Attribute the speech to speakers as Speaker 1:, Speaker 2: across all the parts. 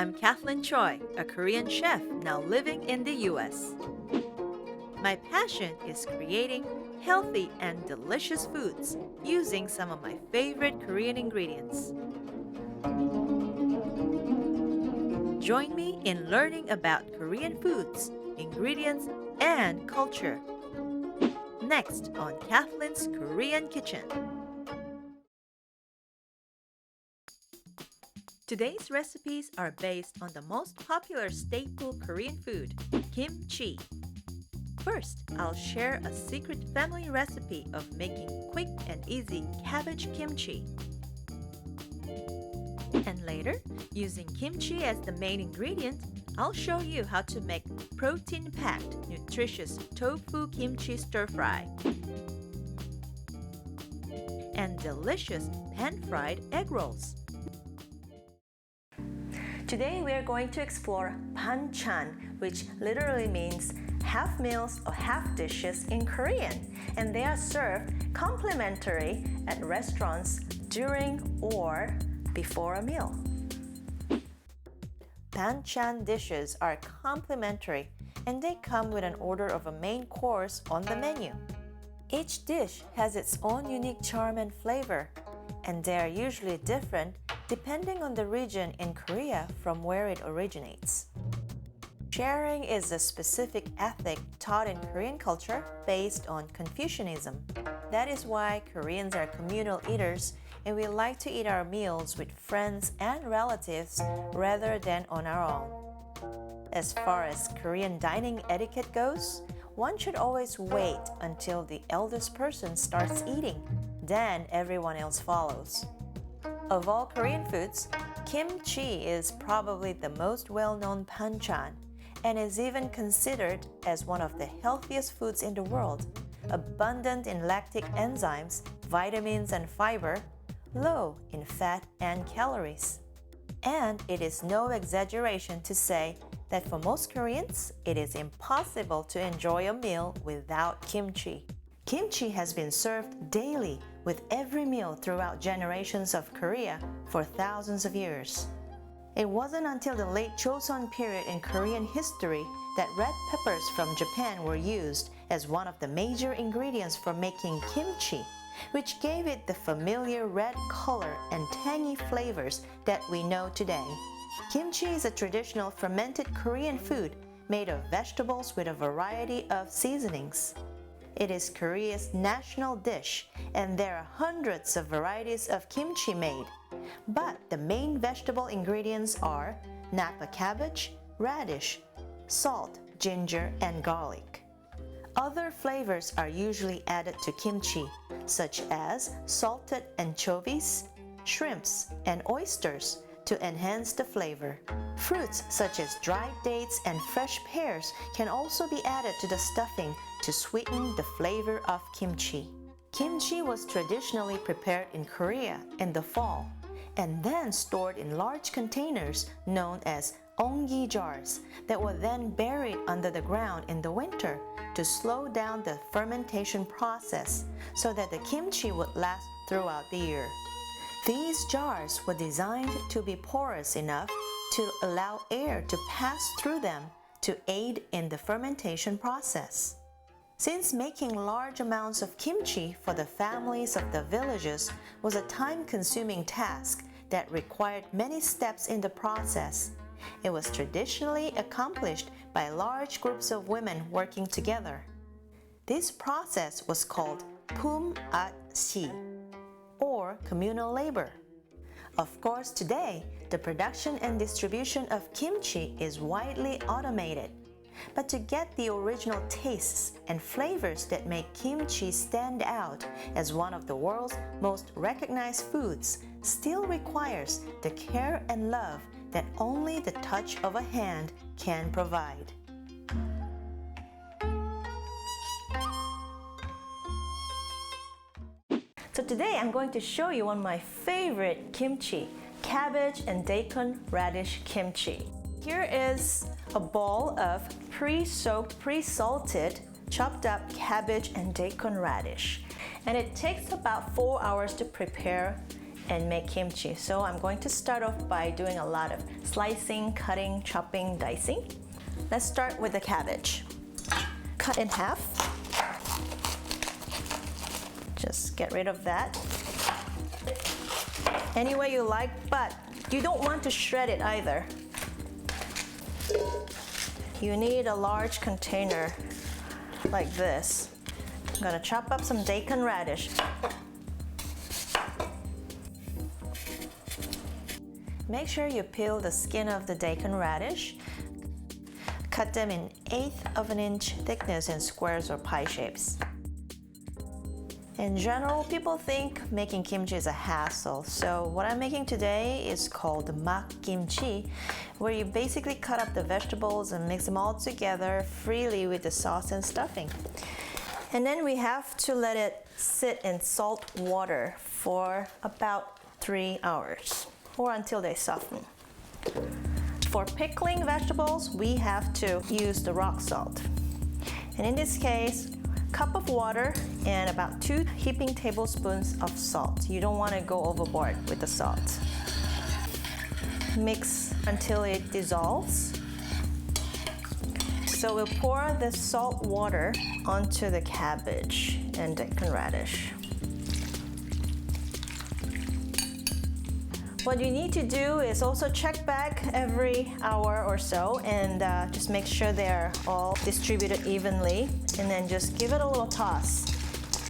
Speaker 1: I'm Cathlyn Choi, a Korean chef now living in the US. My passion is creating healthy and delicious foods using some of my favorite Korean ingredients. Join me in learning about Korean foods, ingredients, and culture. Next on Cathlyn's Korean Kitchen. Today's recipes are based on the most popular staple Korean food, kimchi. First, I'll share a secret family recipe of making quick and easy cabbage kimchi. And later, using kimchi as the main ingredient, I'll show you how to make protein-packed, nutritious tofu kimchi stir-fry and delicious pan-fried egg rolls. Today we are going to explore panchan, which literally means half meals or half dishes in Korean, and they are served complimentary at restaurants during or before a meal. Panchan dishes are complimentary and they come with an order of a main course on the menu. Each dish has its own unique charm and flavor, and they are usually different depending on the region in Korea from where it originates. Sharing is a specific ethic taught in Korean culture based on Confucianism. That is why Koreans are communal eaters and we like to eat our meals with friends and relatives rather than on our own. As far as Korean dining etiquette goes, one should always wait until the eldest person starts eating, then everyone else follows. Of all Korean foods, kimchi is probably the most well-known panchan and is even considered as one of the healthiest foods in the world, abundant in lactic enzymes, vitamins and fiber, low in fat and calories. And it is no exaggeration to say that for most Koreans, it is impossible to enjoy a meal without kimchi. Kimchi has been served daily with every meal throughout generations of Korea for thousands of years. It wasn't until the late Joseon period in Korean history that red peppers from Japan were used as one of the major ingredients for making kimchi, which gave it the familiar red color and tangy flavors that we know today. Kimchi is a traditional fermented Korean food made of vegetables with a variety of seasonings. It is Korea's national dish, and there are hundreds of varieties of kimchi made. But the main vegetable ingredients are napa cabbage, radish, salt, ginger, and garlic. Other flavors are usually added to kimchi, such as salted anchovies, shrimps, and oysters to enhance the flavor. Fruits such as dried dates and fresh pears can also be added to the stuffing to sweeten the flavor of kimchi. Kimchi was traditionally prepared in Korea in the fall and then stored in large containers known as onggi jars that were then buried under the ground in the winter to slow down the fermentation process so that the kimchi would last throughout the year. These jars were designed to be porous enough to allow air to pass through them to aid in the fermentation process. Since making large amounts of kimchi for the families of the villages was a time-consuming task that required many steps in the process, it was traditionally accomplished by large groups of women working together. This process was called pum-at-si, or communal labor. Of course, today, the production and distribution of kimchi is widely automated. But to get the original tastes and flavors that make kimchi stand out as one of the world's most recognized foods still requires the care and love that only the touch of a hand can provide. So today I'm going to show you one of my favorite kimchi, cabbage and daikon radish kimchi. Here is a bowl of pre-soaked, pre-salted, chopped up cabbage and daikon radish. And it takes about 4 hours to prepare and make kimchi. So I'm going to start off by doing a lot of slicing, cutting, chopping, dicing. Let's start with the cabbage. Cut in half. Just get rid of that. Any way you like, but you don't want to shred it either. You need a large container like this. I'm gonna chop up some daikon radish. Make sure you peel the skin of the daikon radish. Cut them in 1/8 of an inch thickness in squares or pie shapes. In general, people think making kimchi is a hassle, so what I'm making today is called mak kimchi, where you basically cut up the vegetables and mix them all together freely with the sauce and stuffing. And then we have to let it sit in salt water for about 3 hours, or until they soften. For pickling vegetables, we have to use the rock salt. And in this case, cup of water and about 2 heaping tablespoons of salt. You don't want to go overboard with the salt. Mix until it dissolves. So we'll pour the salt water onto the cabbage and daikon radish. What you need to do is also check back every hour or so and just make sure they're all distributed evenly, and then just give it a little toss.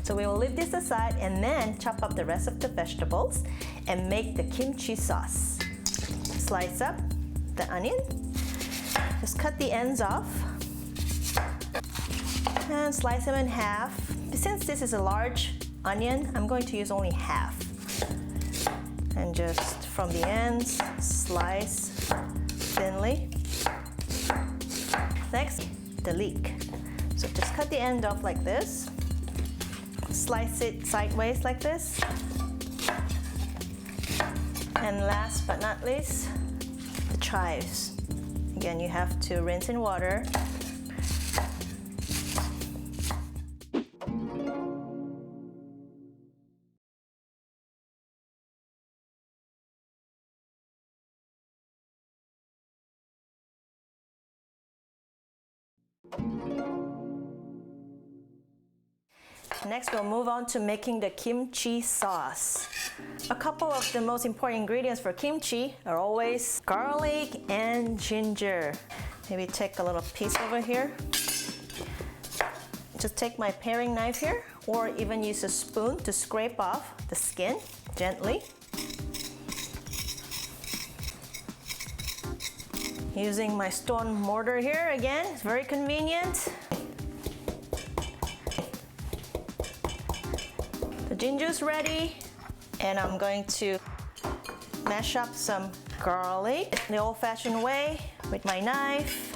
Speaker 1: So we will leave this aside and then chop up the rest of the vegetables and make the kimchi sauce. Slice up the onion. Just cut the ends off and slice them in half. Since this is a large onion, I'm going to use only half. And just from the ends, slice thinly. Next, the leek. So just cut the end off like this. Slice it sideways like this. And last but not least, the chives. Again, you have to rinse in water. Next, we'll move on to making the kimchi sauce. A couple of the most important ingredients for kimchi are always garlic and ginger. Maybe take a little piece over here. Just take my paring knife here, or even use a spoon to scrape off the skin gently. Using my stone mortar here again, it's very convenient. The ginger's ready, and I'm going to mash up some garlic the old-fashioned way with my knife.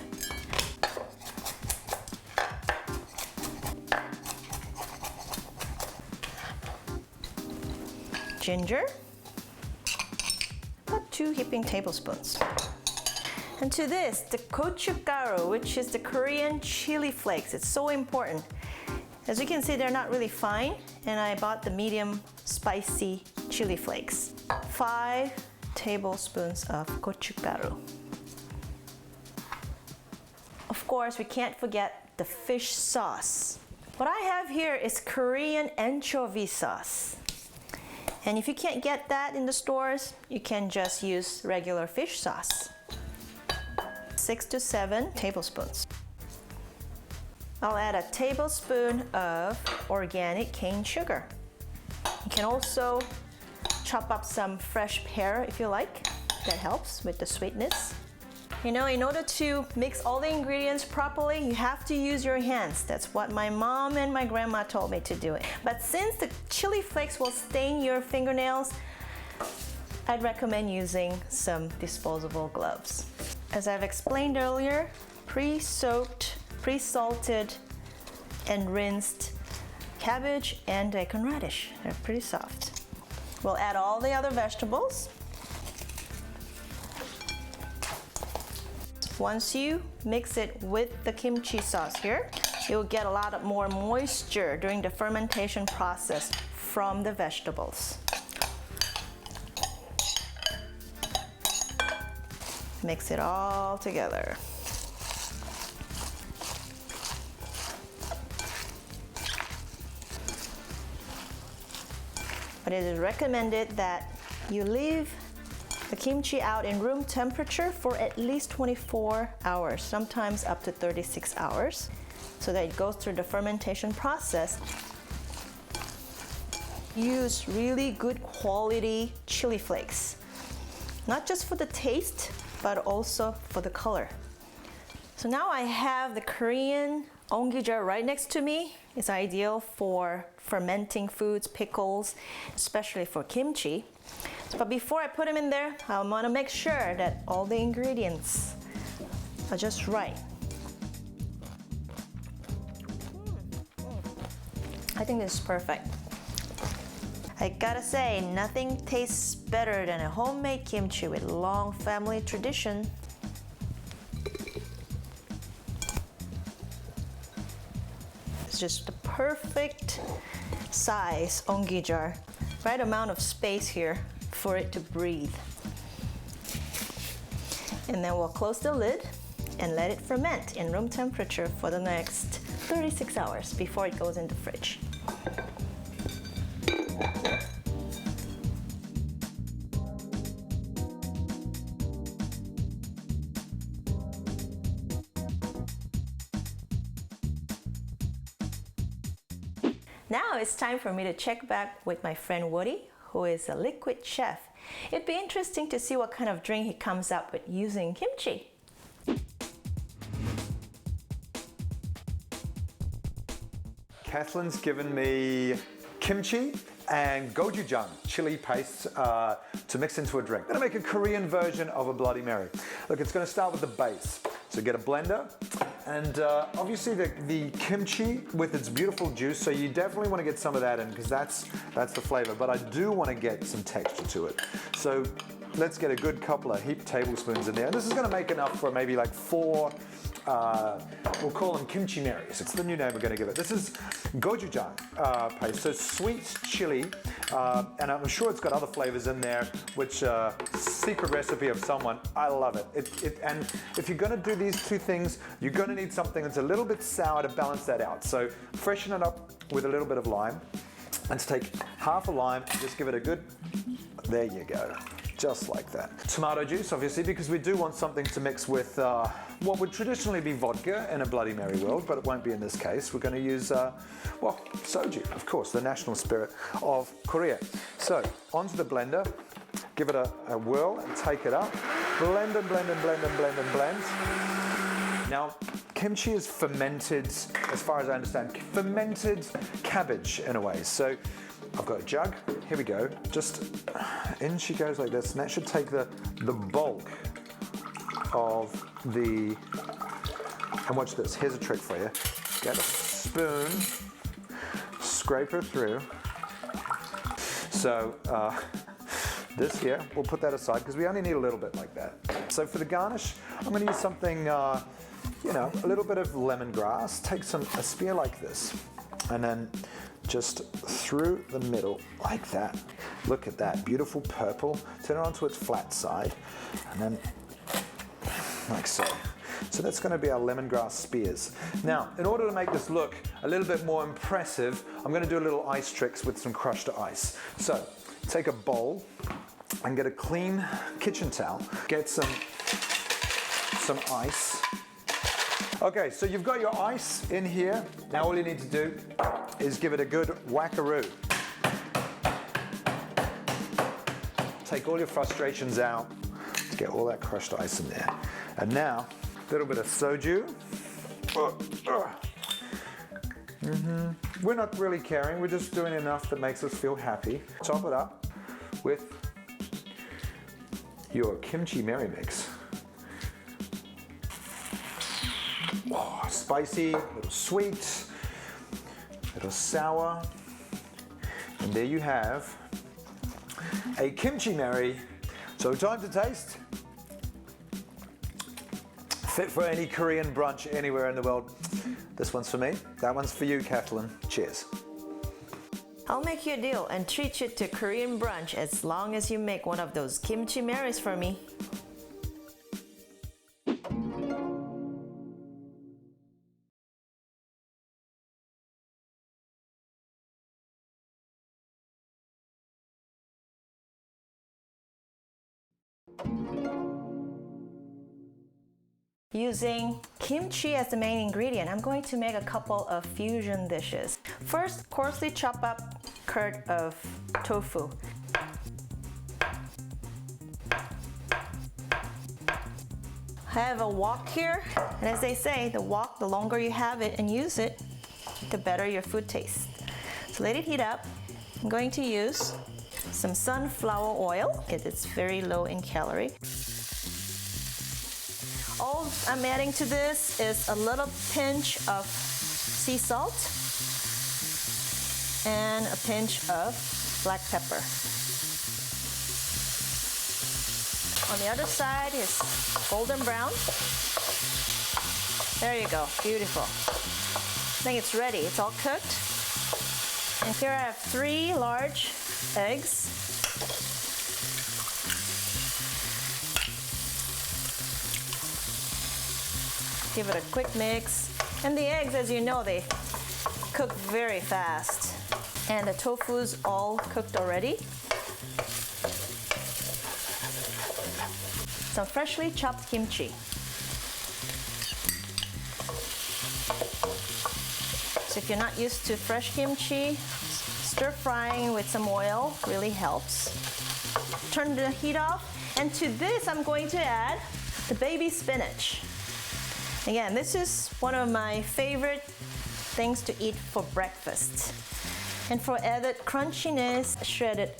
Speaker 1: Ginger, about 2 heaping tablespoons. And to this, the gochugaru, which is the Korean chili flakes. It's so important. As you can see, they're not really fine, and I bought the medium spicy chili flakes. 5 tablespoons of gochugaru. Of course, we can't forget the fish sauce. What I have here is Korean anchovy sauce. And if you can't get that in the stores, you can just use regular fish sauce. 6 to 7 tablespoons. I'll add a tablespoon of organic cane sugar. You can also chop up some fresh pear if you like. That helps with the sweetness. You know, in order to mix all the ingredients properly, you have to use your hands. That's what my mom and my grandma told me to do it. But since the chili flakes will stain your fingernails, I'd recommend using some disposable gloves. As I've explained earlier, pre-soaked, pre-salted, and rinsed cabbage and daikon radish. They're pretty soft. We'll add all the other vegetables. Once you mix it with the kimchi sauce here, you'll get a lot more moisture during the fermentation process from the vegetables. mix it all together. But it is recommended that you leave the kimchi out in room temperature for at least 24 hours, sometimes up to 36 hours, so that it goes through the fermentation process. Use really good quality chili flakes, not just for the taste, but also for the color. So now I have the Korean ongi jar right next to me. It's ideal for fermenting foods, pickles, especially for kimchi. But before I put them in there, I want to make sure that all the ingredients are just right. I think this is perfect. I gotta say, nothing tastes better than a homemade kimchi with long family tradition. It's just the perfect size ongi jar. Right amount of space here for it to breathe. And then we'll close the lid and let it ferment in room temperature for the next 36 hours before it goes in the fridge. Now it's time for me to check back with my friend Woody, who is a liquid chef. It'd be interesting to see what kind of drink he comes up with using kimchi.
Speaker 2: Cathlyn's given me kimchi and gochujang chili paste to mix into a drink. I'm gonna make a Korean version of a Bloody Mary. Look, it's gonna start with the base. So get a blender, and obviously the kimchi with its beautiful juice, so you definitely want to get some of that in because that's the flavor, but I do want to get some texture to it. So let's get a good couple of heaped tablespoons in there. And this is going to make enough for maybe like 4, we'll call them Kimchi Marys. It's the new name we're going to give it. This is gochujang paste, so sweet chili, and I'm sure it's got other flavors in there, which secret recipe of someone. I love it. And if you're going to do these two things, you're going to need something that's a little bit sour to balance that out. So freshen it up with a little bit of lime. Let's take half a lime, just give it a good, there you go. Just like that. Tomato juice, obviously, because we do want something to mix with what would traditionally be vodka in a Bloody Mary world, but it won't be in this case. We're going to use, well, soju, of course, the national spirit of Korea. So, onto the blender, give it a whirl and take it up. Blend and blend and blend and blend and blend. Now, kimchi is fermented, as far as I understand, fermented cabbage in a way. So, I've got a jug, here we go, just in she goes like this, and that should take the bulk of the, and watch this, here's a trick for you. Get a spoon, scrape her through. So this here, we'll put that aside because we only need a little bit like that. So for the garnish, I'm gonna use something, you know, a little bit of lemongrass, take a spear like this, and then just through the middle like that. Look at that, beautiful purple. Turn it onto its flat side, and then like so. So that's going to be our lemongrass spears. Now, in order to make this look a little bit more impressive, I'm going to do a little ice tricks with some crushed ice. So take a bowl and get a clean kitchen towel. Get some ice. Okay, so you've got your ice in here. Now all you need to do is give it a good whackaroo. Take all your frustrations out to get all that crushed ice in there. And now, a little bit of soju. We're not really caring, we're just doing enough that makes us feel happy. Top it up with your Kimchi Mary mix. Oh, spicy, a little sweet, a little sour, and there you have a Kimchi Mary. So time to taste. Fit for any Korean brunch anywhere in the world. This one's for me, that one's for you, Cathlyn. Cheers.
Speaker 1: I'll make you a deal and treat you to Korean brunch as long as you make one of those Kimchi Marys for me. Using kimchi as the main ingredient, I'm going to make a couple of fusion dishes. First, coarsely chop up curd of tofu. I have a wok here, and as they say, the wok, the longer you have it and use it, the better your food tastes. So let it heat up. I'm going to use some sunflower oil. It's very low in calorie. All I'm adding to this is a little pinch of sea salt and a pinch of black pepper. On the other side is golden brown. There you go, beautiful. I think it's ready, it's all cooked. And here I have 3 large eggs. Give it a quick mix. And the eggs, as you know, they cook very fast. And the tofu's all cooked already. Some freshly chopped kimchi. So if you're not used to fresh kimchi, stir frying with some oil really helps. Turn the heat off, and to this I'm going to add the baby spinach. Again, this is one of my favorite things to eat for breakfast. And for added crunchiness, shredded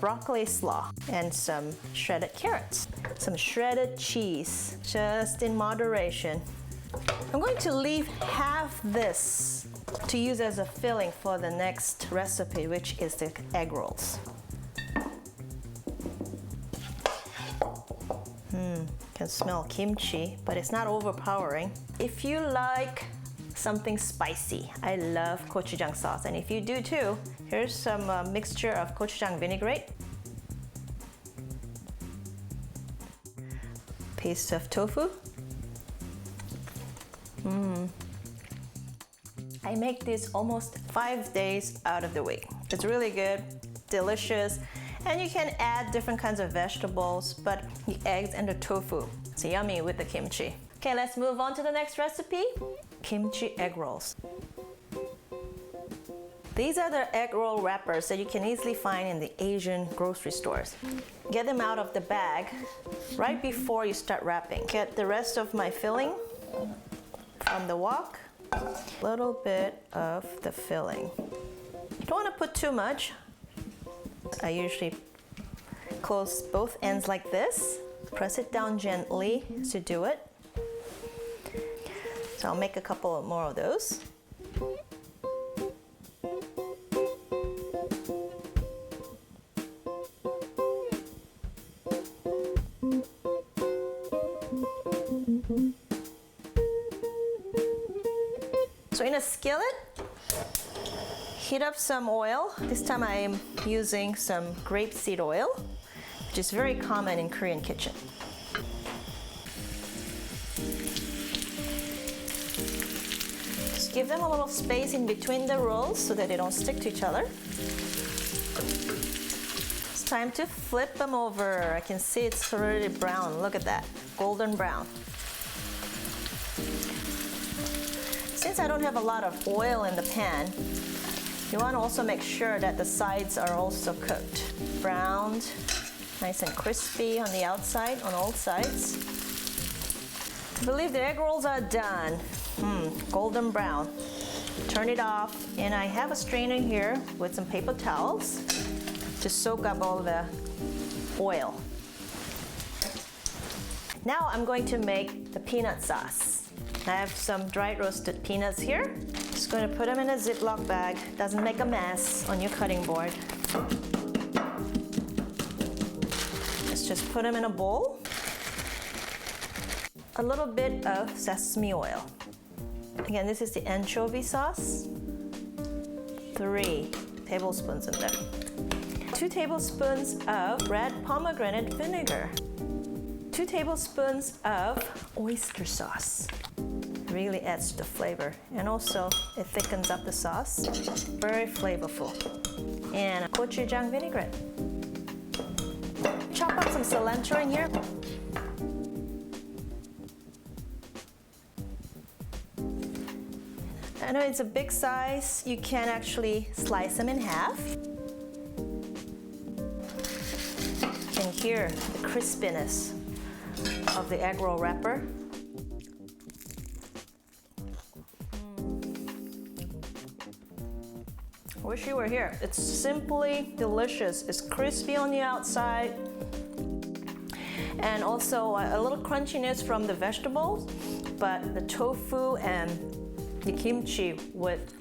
Speaker 1: broccoli slaw and some shredded carrots, some shredded cheese, just in moderation. I'm going to leave half this to use as a filling for the next recipe, which is the egg rolls. Can smell kimchi, but it's not overpowering. If you like something spicy, I love gochujang sauce, and if you do too, here's some mixture of gochujang vinaigrette, piece of tofu. I make this almost 5 days out of the week. It's really good, delicious, and you can add different kinds of vegetables, but the eggs and the tofu, it's yummy with the kimchi. Okay, let's move on to the next recipe, kimchi egg rolls. These are the egg roll wrappers that you can easily find in the Asian grocery stores. Get them out of the bag right before you start wrapping. Get the rest of my filling from the wok, a little bit of the filling. You don't want to put too much. I usually close both ends like this. Press it down gently to do it. So I'll make a couple more of those. So in a skillet, heat up some oil. This time I am using some grapeseed oil, which is very common in Korean kitchen. Just give them a little space in between the rolls so that they don't stick to each other. It's time to flip them over. I can see it's already brown. Look at that, golden brown. Since I don't have a lot of oil in the pan, you want to also make sure that the sides are also cooked. Browned, nice and crispy on the outside, on all sides. I believe the egg rolls are done. Golden brown. Turn it off, and I have a strainer here with some paper towels to soak up all the oil. Now I'm going to make the peanut sauce. I have some dried roasted peanuts here. Just going to put them in a Ziploc bag. Doesn't make a mess on your cutting board. Let's just put them in a bowl. A little bit of sesame oil. Again, this is the anchovy sauce. 3 tablespoons in there. 2 tablespoons of red pomegranate vinegar. 2 tablespoons of oyster sauce. Really adds to the flavor, and also it thickens up the sauce. Very flavorful. And gochujang vinaigrette. Chop chop up some cilantro in here. I know it's a big size. You can actually slice them in half. You can hear the crispiness of the egg roll wrapper. Wish you were here. It's simply delicious. It's crispy on the outside and also a little crunchiness from the vegetables, but the tofu and the kimchi with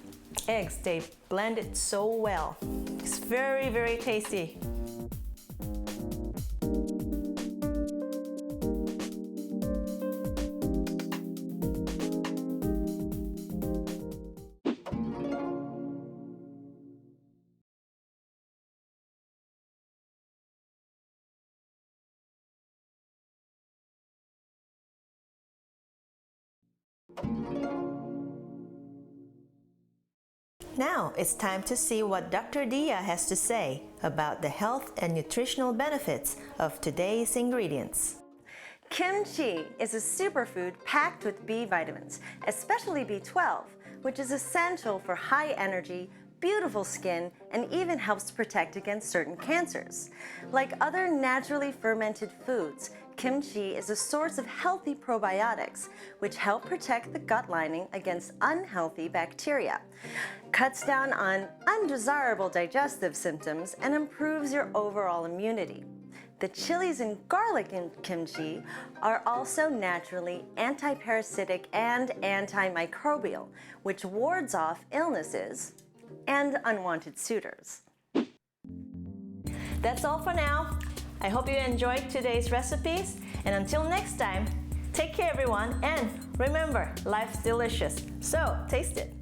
Speaker 1: eggs, they blend it so well. It's very, very tasty. Now it's time to see what Dr. Dia has to say about the health and nutritional benefits of today's ingredients.
Speaker 3: Kimchi is a superfood packed with B vitamins, especially B12, which is essential for high energy, beautiful skin, and even helps protect against certain cancers. Like other naturally fermented foods, kimchi is a source of healthy probiotics, which help protect the gut lining against unhealthy bacteria, cuts down on undesirable digestive symptoms, and improves your overall immunity. The chilies and garlic in kimchi are also naturally anti-parasitic and antimicrobial, which wards off illnesses and unwanted suitors.
Speaker 1: That's all for now. I hope you enjoyed today's recipes, and until next time, take care everyone, and remember, life's delicious, so taste it.